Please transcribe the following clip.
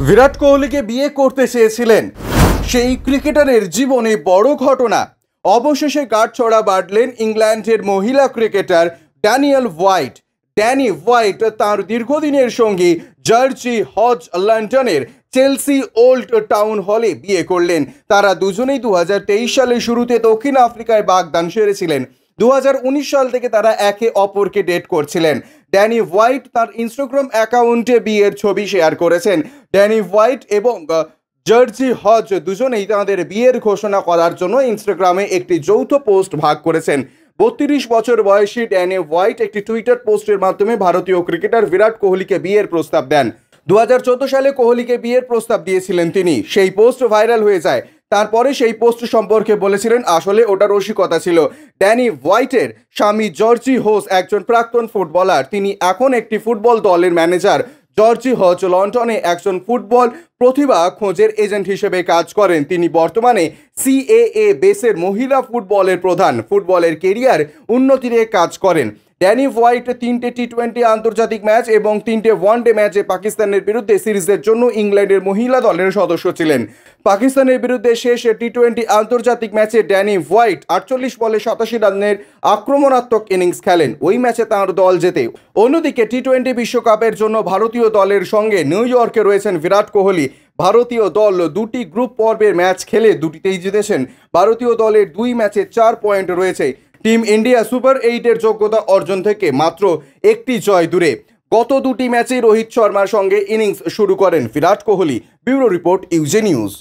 বিরাট কোহলিকে বিয়ে করতে চেয়েছিলেন সেই ক্রিকেটারের জীবনে বড় ঘটনা। অবশেষে কাঠছড়া বাঁধলেন ইংল্যান্ডের মহিলা ক্রিকেটার ড্যানি হোয়াইট তার দীর্ঘদিনের সঙ্গী জর্জি হজ লন্ডনের চেলসি ওল্ড টাউন হলে বিয়ে করলেন। তারা দুজনেই 2023 সালের শুরুতে দক্ষিণ আফ্রিকায় বাগদান সেরেছিলেন। 2019 সাল থেকে তারা একে অপরকে ডেট করছিলেন। ড্যানি হোয়াইট তার ইনস্টাগ্রাম অ্যাকাউন্টে বিয়ের ছবি শেয়ার করেছেন। ড্যানি হোয়াইট এবং জর্জি হজ দুজনেই তাদের বিয়ের ঘোষণা করার জন্য ইনস্টাগ্রামে একটি যৌথ পোস্ট ভাগ করেছেন। 32 বছর বয়সী ড্যানি হোয়াইট একটি টুইটার পোস্টের মাধ্যমে ভারতীয় ক্রিকেটার বিরাট কোহলিকে বিয়ের প্রস্তাব দেন। 2014 সালে কোহলিকে বিয়ের প্রস্তাব দিয়েছিলেন তিনি। সেই পোস্ট ভাইরাল হয়ে যায়। তারপরে সেই পোস্ট সম্পর্কে বলেছিলেন আসলে ওটা রসিকতা ছিল। ড্যানি হোয়াইটের স্বামী জর্জি হোস একজন প্রাক্তন ফুটবলার। তিনি এখন একটি ফুটবল দলের ম্যানেজার। জর্জি হজ লন্ডনে একজন ফুটবল প্রতিভা খোঁজের এজেন্ট হিসেবে কাজ করেন। তিনি বর্তমানে CAA বেসের মহিলা ফুটবলের প্রধান। ফুটবলের কেরিয়ার উন্নতিতে কাজ করেন। ড্যানি হোয়াইট 3টে টি20 আন্তর্জাতিক ম্যাচ এবং 3টে ওয়ানডে ম্যাচে পাকিস্তানের বিরুদ্ধে সিরিজের জন্য ইংল্যান্ডের মহিলা দলের সদস্য ছিলেন। পাকিস্তানের বিরুদ্ধে শেষ টি20 আন্তর্জাতিক ম্যাচে ড্যানি হোয়াইট 48 বলে 87 রানের আক্রমণাত্মক ইনিংস খেলেন। ওই ম্যাচে তাঁর দল জেতে। অন্যদিকে টি20 বিশ্বকাপের জন্য ভারতীয় দলের সঙ্গে নিউ ইয়র্কে রয়েছেন বিরাট কোহলি। ভারতীয় দল 2টি গ্রুপ পর্বের ম্যাচ খেলে 2টিতেই জিতেছেন। ভারতীয় দলের 2 ম্যাচে 4 পয়েন্ট রয়েছে। টিম ইন্ডিয়া সুপার 8-এর যোগ্যতা অর্জন থেকে মাত্র একটি জয় দূরে। গত 2টি ম্যাচেই রোহিত শর্মার সঙ্গে ইনিংস শুরু করেন বিরাট কোহলি। ব্যুরো রিপোর্ট, ইউজে নিউজ।